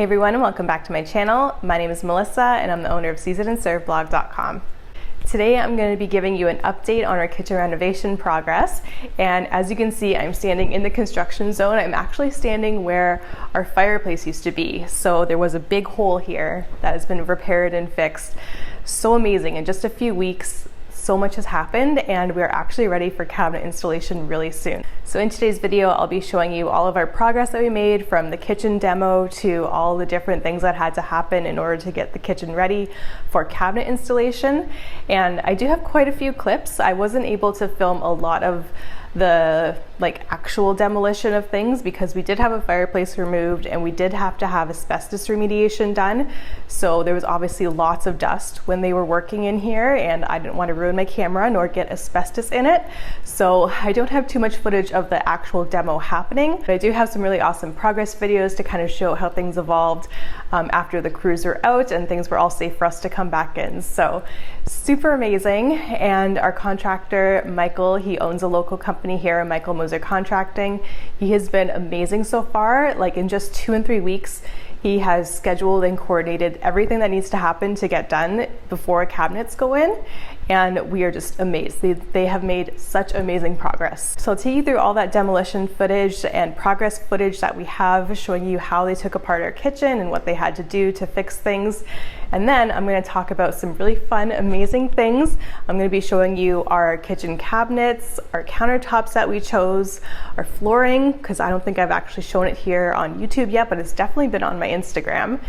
Hey everyone, and welcome back to my channel. My name is Melissa and I'm the owner of seasonandserveblog.com. Today I'm going to be giving you an update on our kitchen renovation progress, and as you can see, I'm standing in the construction zone. I'm actually standing where our fireplace used to be. So there was a big hole here that has been repaired and fixed. So amazing. In just a few weeks, so much has happened and we're actually ready for cabinet installation really soon. So in today's video, I'll be showing you all of our progress that we made, from the kitchen demo to all the different things that had to happen in order to get the kitchen ready for cabinet installation. And I do have quite a few clips. I wasn't able to film a lot of the actual demolition of things because we did have a fireplace removed and we did have to have asbestos remediation done. So there was obviously lots of dust when they were working in here, and I didn't want to ruin my camera nor get asbestos in it. So I don't have too much footage of the actual demo happening, but I do have some really awesome progress videos to kind of show how things evolved after the crews were out and things were all safe for us to come back in. So super amazing. And our contractor, Michael, he owns a local company here, Michael Contracting. He has been amazing so far. Like in just 2 and 3 weeks, he has scheduled and coordinated everything that needs to happen to get done before cabinets go in. And we are just amazed. They have made such amazing progress. So I'll take you through all that demolition footage and progress footage that we have, showing you how they took apart our kitchen and what they had to do to fix things. And then I'm going to talk about some really fun, amazing things. I'm going to be showing you our kitchen cabinets, our countertops that we chose, our flooring, because I don't think I've actually shown it here on YouTube yet, but it's definitely been on my Instagram.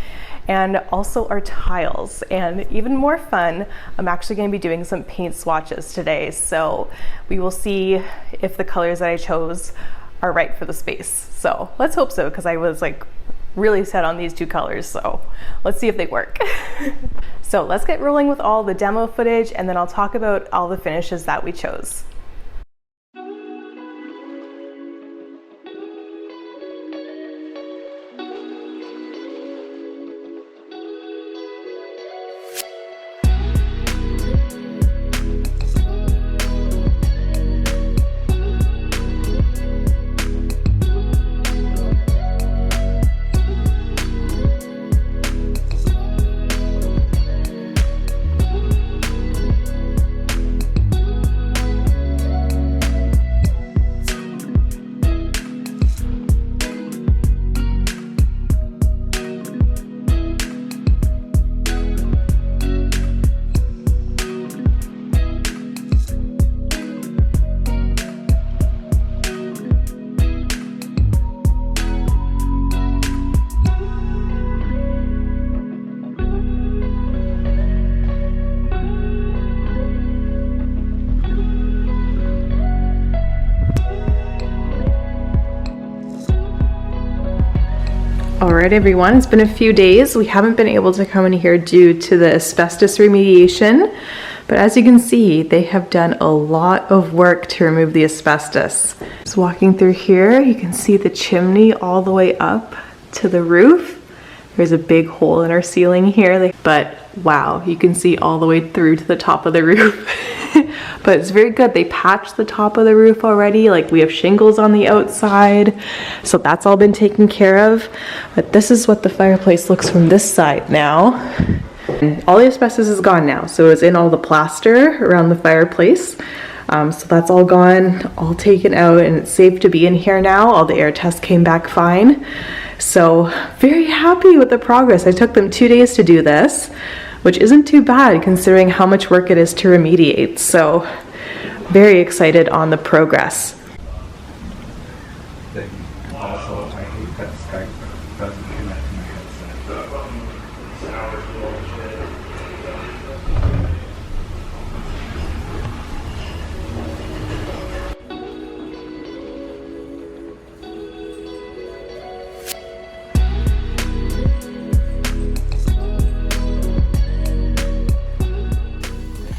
And also our tiles. And even more fun, I'm actually going to be doing some paint swatches today. So we will see if the colors that I chose are right for the space. So let's hope so, because I was really set on these 2 colors. So let's see if they work. So let's get rolling with all the demo footage, and then I'll talk about all the finishes that we chose. Alright everyone, it's been a few days. We haven't been able to come in here due to the asbestos remediation, but as you can see, they have done a lot of work to remove the asbestos. Just walking through here, you can see the chimney all the way up to the roof. There's a big hole in our ceiling here, but wow, you can see all the way through to the top of the roof. But it's very good. They patched the top of the roof already. We have shingles on the outside, so that's all been taken care of. But this is what the fireplace looks from this side now. And all the asbestos is gone now, so it's in all the plaster around the fireplace. So that's all gone, all taken out, and it's safe to be in here now. All the air tests came back fine. So very happy with the progress. I took them 2 days to do this, which isn't too bad considering how much work it is to remediate. So very excited on the progress. Also, I hate that Skype doesn't connect to my headset.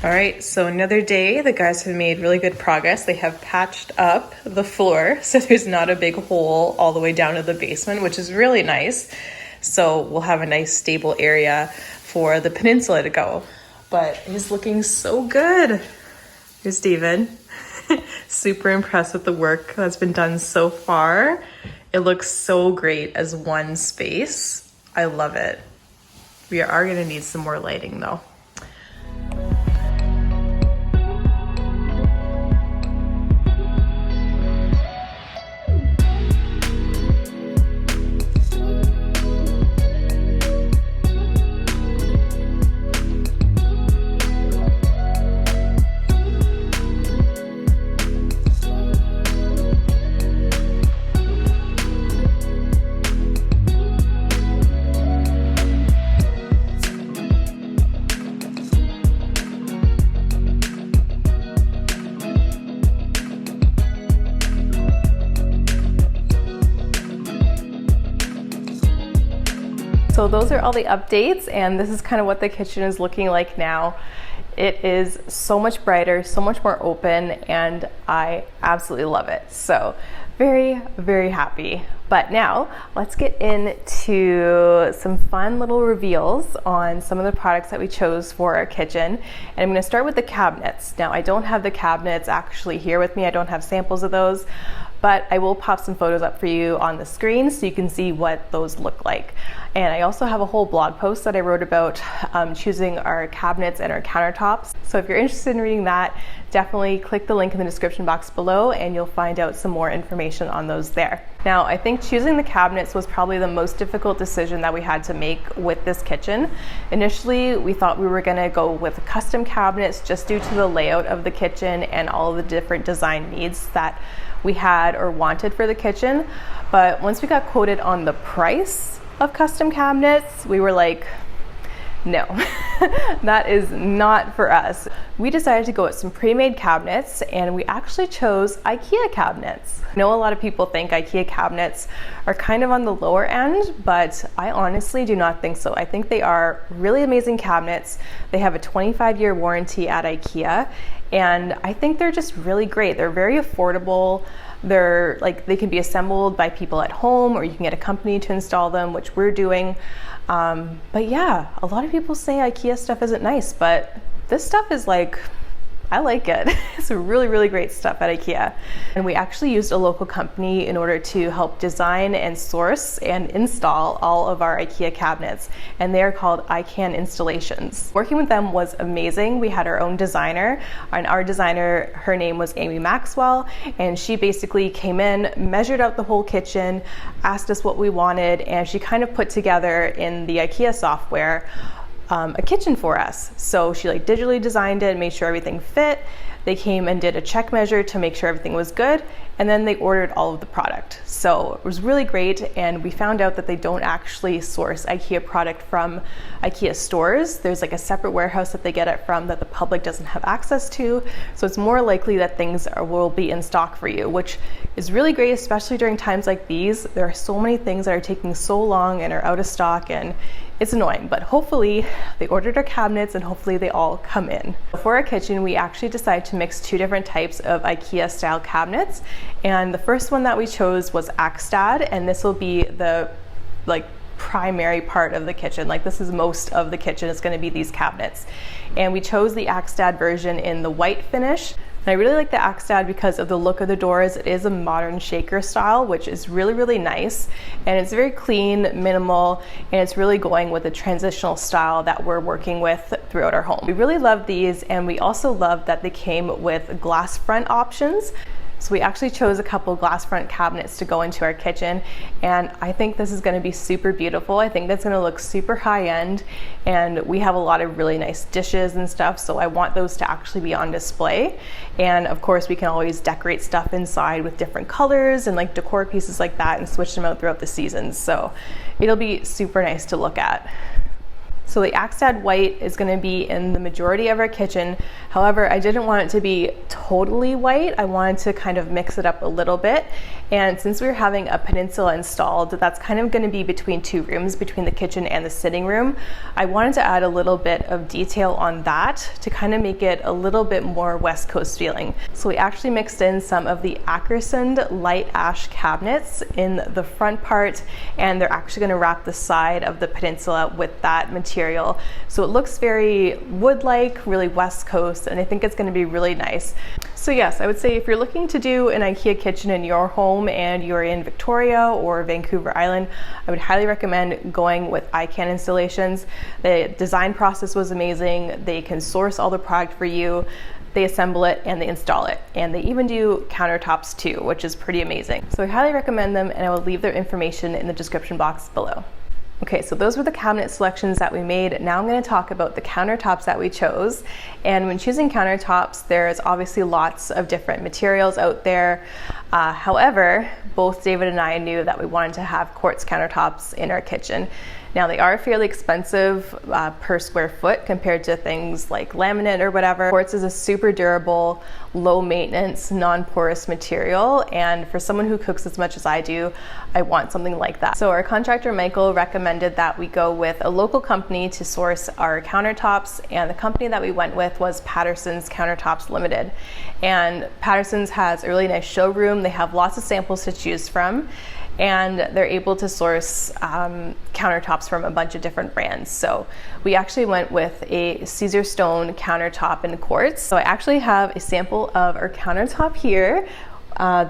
All right, so another day. The guys have made really good progress. They have patched up the floor so there's not a big hole all the way down to the basement, which is really nice. So we'll have a nice stable area for the peninsula to go. But it's looking so good. Here's David. Super impressed with the work that's been done so far. It looks so great as one space. I love it. We are gonna need some more lighting though. So those are all the updates, and this is kind of what the kitchen is looking like now. It is so much brighter, so much more open, and I absolutely love it. So very, very happy. But now let's get into some fun little reveals on some of the products that we chose for our kitchen. And I'm gonna start with the cabinets. Now I don't have the cabinets actually here with me. I don't have samples of those, but I will pop some photos up for you on the screen so you can see what those look like. And I also have a whole blog post that I wrote about choosing our cabinets and our countertops. So if you're interested in reading that, definitely click the link in the description box below and you'll find out some more information on those there. Now, I think choosing the cabinets was probably the most difficult decision that we had to make with this kitchen. Initially, we thought we were gonna go with custom cabinets just due to the layout of the kitchen and all of the different design needs that we had or wanted for the kitchen. But once we got quoted on the price of custom cabinets, we were like, no, that is not for us. We decided to go with some pre-made cabinets, and we actually chose IKEA cabinets. I know a lot of people think IKEA cabinets are kind of on the lower end, but I honestly do not think so. I think they are really amazing cabinets. They have a 25-year warranty at IKEA, and I think they're just really great. They're very affordable. They're like, they can be assembled by people at home, or you can get a company to install them, which we're doing. But yeah, a lot of people say IKEA stuff isn't nice, but this stuff is like, I like it. It's really, really great stuff at IKEA. And we actually used a local company in order to help design and source and install all of our IKEA cabinets. And they are called ICAN Installations. Working with them was amazing. We had our own designer, and our designer, her name was Amy Maxwell, and she basically came in, measured out the whole kitchen, asked us what we wanted, and she kind of put together in the IKEA software a kitchen for us. So she like digitally designed it, made sure everything fit. They came and did a check measure to make sure everything was good, and then they ordered all of the product. So it was really great, and we found out that they don't actually source IKEA product from IKEA stores. There's like a separate warehouse that they get it from that the public doesn't have access to. So it's more likely that things will be in stock for you, which is really great, especially during times like these. There are so many things that are taking so long and are out of stock, and it's annoying, but hopefully they ordered our cabinets and hopefully they all come in. For our kitchen, we actually decided to mix two different types of IKEA style cabinets. And the first one that we chose was Axstad, and this will be the primary part of the kitchen. Like, this is most of the kitchen is going to be these cabinets. And we chose the Axstad version in the white finish. And I really like the Axstad because of the look of the doors. It is a modern shaker style, which is really, really nice. And it's very clean, minimal, and it's really going with the transitional style that we're working with throughout our home. We really love these, and we also love that they came with glass front options. So we actually chose a couple glass front cabinets to go into our kitchen, and I think this is going to be super beautiful. I think that's going to look super high end, and we have a lot of really nice dishes and stuff, so I want those to actually be on display. And of course, we can always decorate stuff inside with different colors and like decor pieces like that and switch them out throughout the seasons. So it'll be super nice to look at. So the Axstad white is going to be in the majority of our kitchen. However, I didn't want it to be totally white. I wanted to kind of mix it up a little bit. And since we were having a peninsula installed, that's kind of going to be between two rooms, between the kitchen and the sitting room. I wanted to add a little bit of detail on that to kind of make it a little bit more West Coast feeling. So we actually mixed in some of the Ackersund light ash cabinets in the front part, and they're actually going to wrap the side of the peninsula with that material material. So it looks very wood-like, really West Coast, and I think it's going to be really nice. So yes, I would say if you're looking to do an IKEA kitchen in your home and you're in Victoria or Vancouver Island, I would highly recommend going with ICAN Installations. The design process was amazing. They can source all the product for you, they assemble it, and they install it. And they even do countertops too, which is pretty amazing. So I highly recommend them, and I will leave their information in the description box below. Okay, so those were the cabinet selections that we made. Now I'm going to talk about the countertops that we chose. And when choosing countertops, there's obviously lots of different materials out there. However, both David and I knew that we wanted to have quartz countertops in our kitchen. Now they are fairly expensive per square foot compared to things like laminate or whatever. Quartz is a super durable, low maintenance, non-porous material, and for someone who cooks as much as I do, I want something like that. So our contractor Michael recommended that we go with a local company to source our countertops, and the company that we went with was Patterson's Countertops Limited. And Patterson's has a really nice showroom. They have lots of samples to choose from, and they're able to source countertops from a bunch of different brands. So we actually went with a Caesar stone countertop in quartz. So I actually have a sample of our countertop here.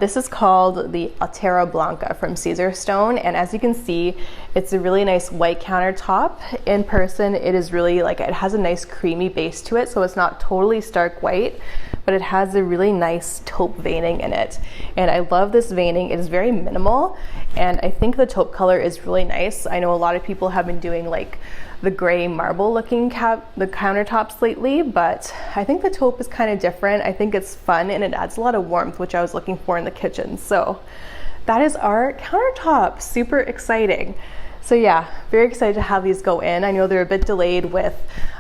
This is called the Altera Blanca from Caesar Stone, and as you can see, it's a really nice white countertop. In person, it is really like, it has a nice creamy base to it, so it's not totally stark white, but it has a really nice taupe veining in it. And I love this veining. It is very minimal, and I think the taupe color is really nice. I know a lot of people have been doing like the gray marble looking the countertops lately, but I think the taupe is kind of different. I think it's fun and it adds a lot of warmth, which I was looking for in the kitchen. So that is our countertop. Super exciting. So yeah, very excited to have these go in. I know they're a bit delayed with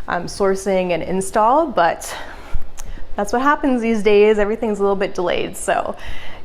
sourcing and install, but that's what happens these days. Everything's a little bit delayed. So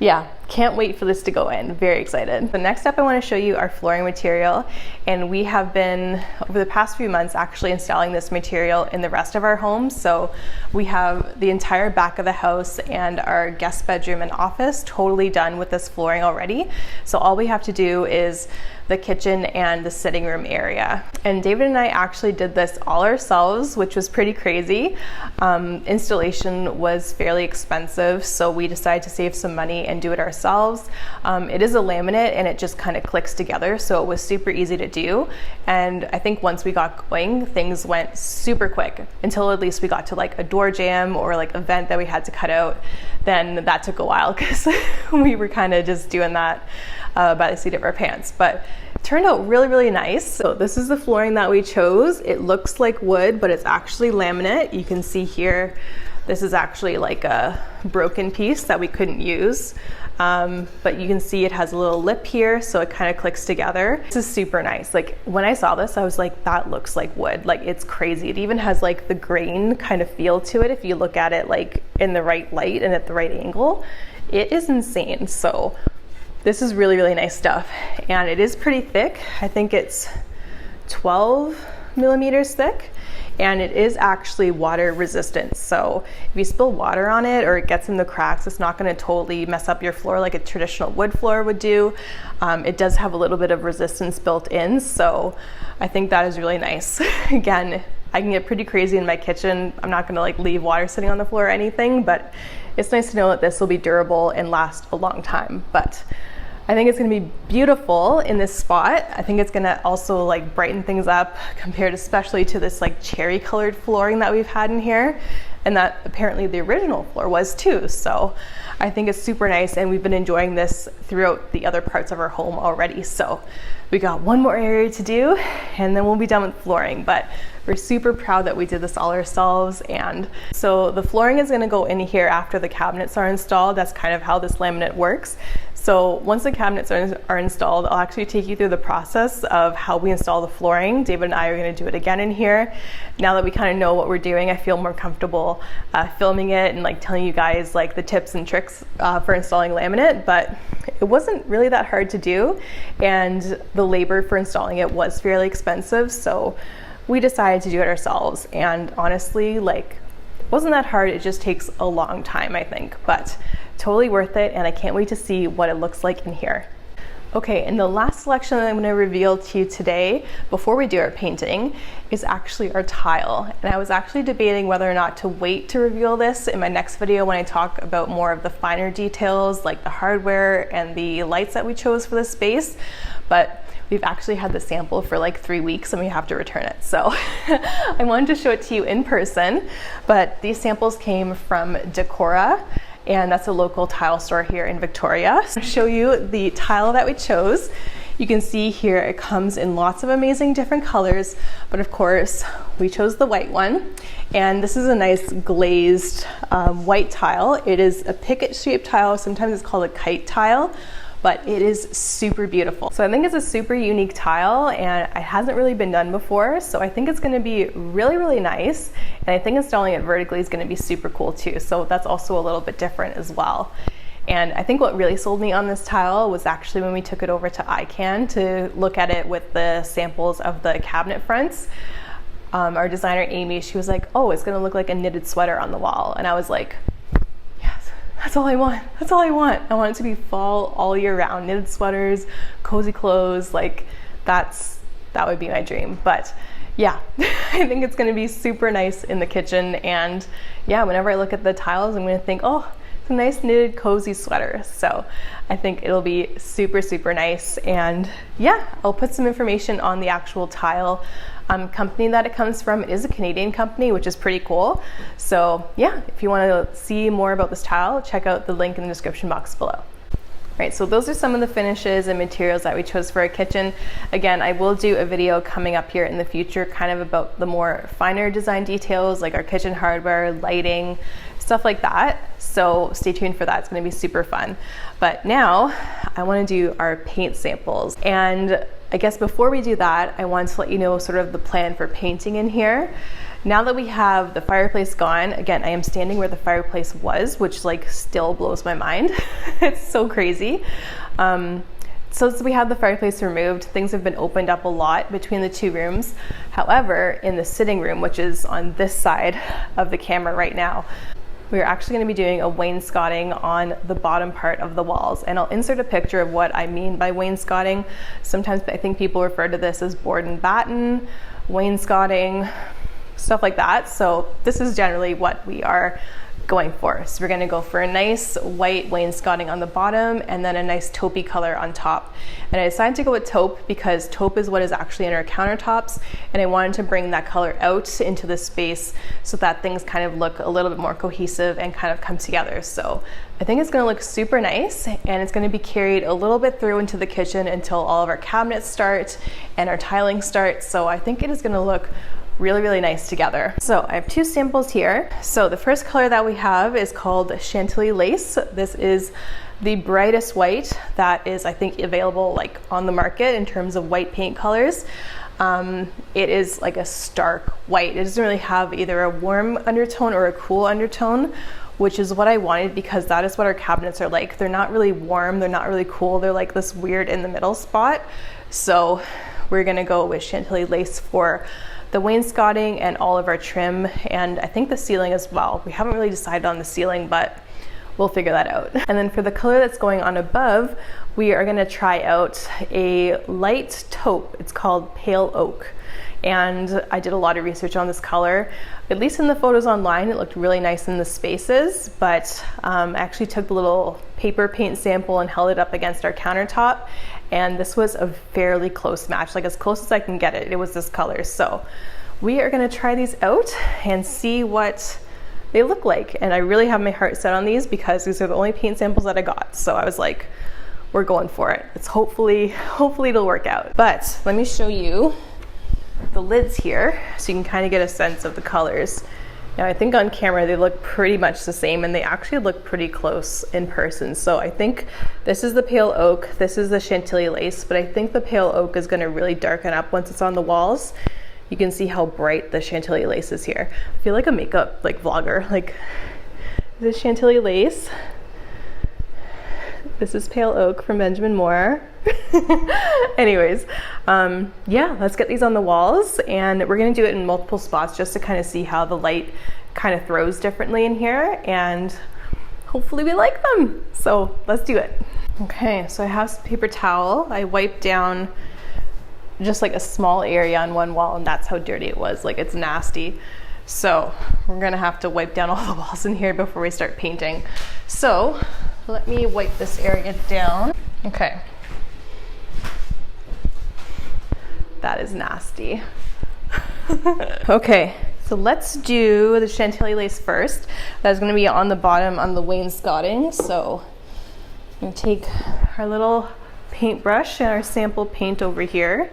yeah, can't wait for this to go in. Very excited. The next step, I want to show you our flooring material. And we have been, over the past few months, actually installing this material in the rest of our homes. So we have the entire back of the house and our guest bedroom and office totally done with this flooring already. So all we have to do is the kitchen and the sitting room area. And David and I actually did this all ourselves, which was pretty crazy. Installation was fairly expensive, so we decided to save some money and do it ourselves. It is a laminate and it just kind of clicks together, so it was super easy to do. And I think once we got going, things went super quick until at least we got to like a door jamb or like a vent that we had to cut out. Then that took a while because we were kind of just doing that by the seat of our pants, but it turned out really, really nice. So this is the flooring that we chose. It looks like wood, but it's actually laminate. You can see here, this is actually like a broken piece that we couldn't use. But you can see it has a little lip here, so it kind of clicks together. This is super nice. Like when I saw this, I was like, that looks like wood. Like it's crazy. It even has like the grain kind of feel to it if you look at it like in the right light and at the right angle. It is insane. So this is really, really nice stuff. And it is pretty thick. I think it's 12 millimeters thick. And it is actually water resistant. So if you spill water on it or it gets in the cracks, it's not gonna totally mess up your floor like a traditional wood floor would do. It does have a little bit of resistance built in. So I think that is really nice. Again, I can get pretty crazy in my kitchen. I'm not gonna like leave water sitting on the floor or anything, but it's nice to know that this will be durable and last a long time. But I think it's gonna be beautiful in this spot. I think it's gonna also like brighten things up compared especially to this like cherry colored flooring that we've had in here. And that apparently the original floor was too. So I think it's super nice, and we've been enjoying this throughout the other parts of our home already. So we got one more area to do and then we'll be done with flooring, but we're super proud that we did this all ourselves. And so the flooring is gonna go in here after the cabinets are installed. That's kind of how this laminate works. So once the cabinets are installed, I'll actually take you through the process of how we install the flooring. David and I are gonna do it again in here. Now that we kind of know what we're doing, I feel more comfortable filming it and like telling you guys like the tips and tricks for installing laminate, but it wasn't really that hard to do. And the labor for installing it was fairly expensive. So we decided to do it ourselves. And honestly, like, it wasn't that hard. It just takes a long time, I think, but totally worth it. And I can't wait to see what it looks like in here. Okay, and the last selection that I'm going to reveal to you today, before we do our painting, is actually our tile. And I was actually debating whether or not to wait to reveal this in my next video when I talk about more of the finer details, like the hardware and the lights that we chose for the space. But we've actually had the sample for like 3 weeks and we have to return it. So I wanted to show it to you in person, but these samples came from Decora, and that's a local tile store here in Victoria. So I'll show you the tile that we chose. You can see here it comes in lots of amazing different colors, but of course we chose the white one. And this is a nice glazed white tile. It is a picket shaped tile. Sometimes it's called a kite tile, but it is super beautiful. So I think it's a super unique tile and it hasn't really been done before. So I think it's gonna be really, really nice. And I think installing it vertically is gonna be super cool too. So that's also a little bit different as well. And I think what really sold me on this tile was actually when we took it over to ICANN to look at it with the samples of the cabinet fronts. Our designer, Amy, she was like, oh, it's gonna look like a knitted sweater on the wall. And I was like, that's all I want. That's all I want. I want it to be fall all year round. Knitted sweaters, cozy clothes, like that would be my dream. But yeah, I think it's gonna be super nice in the kitchen. And yeah, whenever I look at the tiles, I'm gonna think, oh, it's a nice knitted cozy sweater. So I think it'll be super, super nice. And yeah, I'll put some information on the actual tile company that it comes from. It is a Canadian company, which is pretty cool. So yeah, if you want to see more about this tile, check out the link in the description box below. Right, so those are some of the finishes and materials that we chose for our kitchen. Again, I will do a video coming up here in the future kind of about the more finer design details like our kitchen hardware, lighting, stuff like that. So stay tuned for that, it's gonna be super fun. But now I wanna do our paint samples. And I guess before we do that, I want to let you know sort of the plan for painting in here. Now that we have the fireplace gone, again, I am standing where the fireplace was, which like still blows my mind. It's so crazy. So since we have the fireplace removed, things have been opened up a lot between the two rooms. However, in the sitting room, which is on this side of the camera right now, we're actually going to be doing a wainscoting on the bottom part of the walls. And I'll insert a picture of what I mean by wainscoting. Sometimes I think people refer to this as board and batten, wainscoting, stuff like that. So this is generally what we are going for. So we're going to go for a nice white wainscoting on the bottom and then a nice taupey color on top. And I decided to go with taupe because taupe is what is actually in our countertops, and I wanted to bring that color out into the space so that things kind of look a little bit more cohesive and kind of come together. So I think it's going to look super nice, and it's going to be carried a little bit through into the kitchen until all of our cabinets start and our tiling starts. So I think it is going to look really, really nice together. So I have two samples here. So the first color that we have is called Chantilly Lace. This is the brightest white that is, I think, available like on the market in terms of white paint colors. It is like a stark white. It doesn't really have either a warm undertone or a cool undertone, which is what I wanted because that is what our cabinets are like. They're not really warm, they're not really cool. They're like this weird in the middle spot. So we're gonna go with Chantilly Lace for the wainscoting and all of our trim, and I think the ceiling as well. We haven't really decided on the ceiling, but we'll figure that out. And then for the color that's going on above, we are gonna try out a light taupe. It's called Pale Oak. And I did a lot of research on this color. At least in the photos online, it looked really nice in the spaces, but I actually took the little paper paint sample and held it up against our countertop. And this was a fairly close match, like as close as I can get it. It was this color. So we are gonna try these out and see what they look like. And I really have my heart set on these because these are the only paint samples that I got. So I was like, we're going for it. It's hopefully it'll work out. But let me show you the lids here so you can kind of get a sense of the colors. Now I think on camera they look pretty much the same, and they actually look pretty close in person. So I think this is the Pale Oak, this is the Chantilly Lace, but I think the Pale Oak is going to really darken up once it's on the walls. You can see how bright the Chantilly Lace is here. I feel like a makeup vlogger. Like, this is Chantilly Lace. This is Pale Oak from Benjamin Moore. Anyways, yeah, let's get these on the walls, and we're gonna do it in multiple spots just to kind of see how the light kind of throws differently in here, and hopefully we like them. So let's do it. Okay, so I have some paper towel. I wiped down just like a small area on one wall, and that's how dirty it was. Like, it's nasty. So we're gonna have to wipe down all the walls in here before we start painting. So let me wipe this area down. Okay. That is nasty. Okay, so let's do the Chantilly lace first. That's gonna be on the bottom on the wainscoting. So I'm gonna take our little paintbrush and our sample paint over here.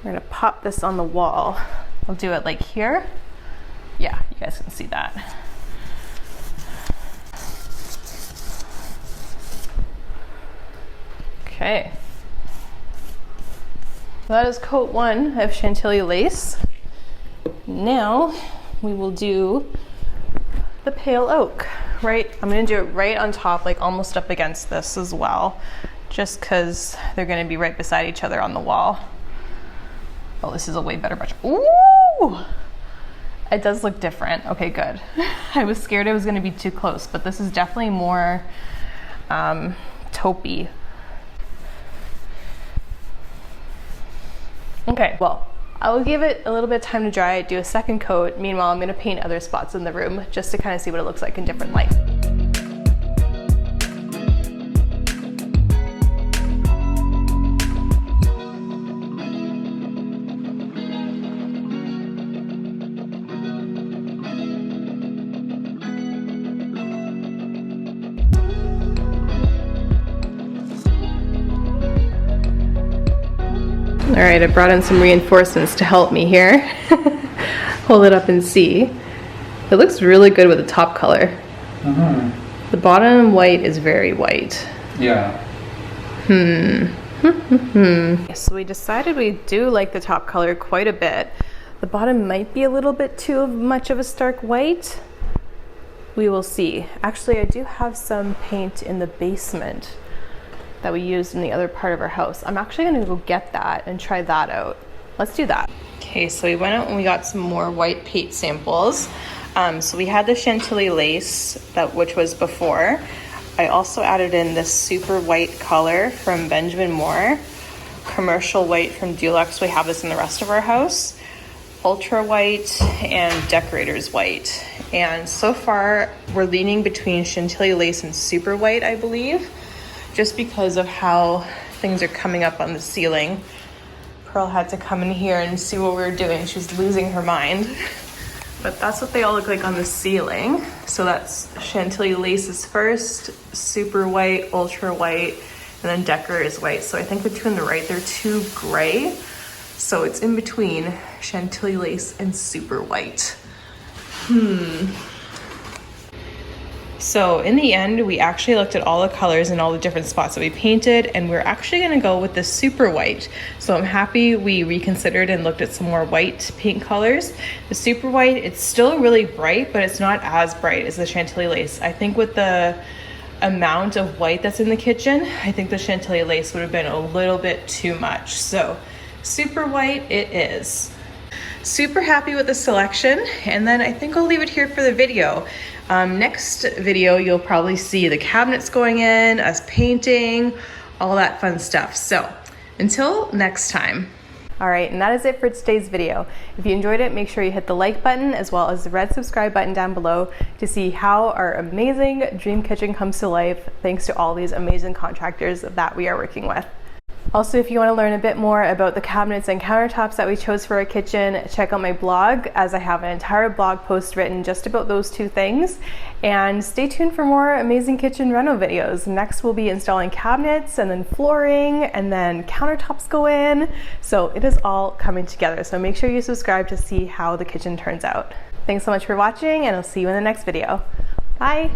We're gonna pop this on the wall. I'll do it like here. Yeah, you guys can see that. Okay. So that is coat one of Chantilly lace. Now we will do the pale oak, right? I'm gonna do it right on top, like almost up against this as well, just because they're gonna be right beside each other on the wall. Oh, this is a way better brush. Ooh! It does look different. Okay, good. I was scared it was gonna be too close, but this is definitely more taupey. Okay, well, I will give it a little bit of time to dry, do a second coat. Meanwhile, I'm gonna paint other spots in the room just to kind of see what it looks like in different light. All right, I brought in some reinforcements to help me here. Hold it up and see. It looks really good with the top color. The bottom white is very white. Yeah. So we decided we do like the top color quite a bit. The bottom might be a little bit too much of a stark white. We will see. Actually, I do have some paint in the basement that we used in the other part of our house. I'm actually gonna go get that and try that out. Let's do that. Okay, so we went out and we got some more white paint samples. So we had the Chantilly lace, which was before. I also added in this super white color from Benjamin Moore, commercial white from Dulux. We have this in the rest of our house, ultra white and decorator's white. And so far we're leaning between Chantilly lace and super white, I believe, just because of how things are coming up on the ceiling. Pearl had to come in here and see what we were doing. She was losing her mind. But that's what they all look like on the ceiling. So that's Chantilly laces first, super white, ultra white, and then decorator's white. So I think the two on the right, they're too gray. So it's in between Chantilly lace and super white. So in the end, we actually looked at all the colors and all the different spots that we painted, and we're actually gonna go with the super white. So I'm happy we reconsidered and looked at some more white paint colors. The super white, it's still really bright, but it's not as bright as the Chantilly lace. I think with the amount of white that's in the kitchen, I think the Chantilly lace would have been a little bit too much. So super white it is. Super happy with the selection, and then I think I'll leave it here for the video. Next video, you'll probably see the cabinets going in, us painting, all that fun stuff. So until next time. All right, and that is it for today's video. If you enjoyed it, make sure you hit the like button as well as the red subscribe button down below to see how our amazing dream kitchen comes to life thanks to all these amazing contractors that we are working with. Also, if you want to learn a bit more about the cabinets and countertops that we chose for our kitchen, check out my blog, as I have an entire blog post written just about those two things. And stay tuned for more amazing kitchen reno videos. Next, we'll be installing cabinets and then flooring and then countertops go in. So it is all coming together. So make sure you subscribe to see how the kitchen turns out. Thanks so much for watching, and I'll see you in the next video. Bye.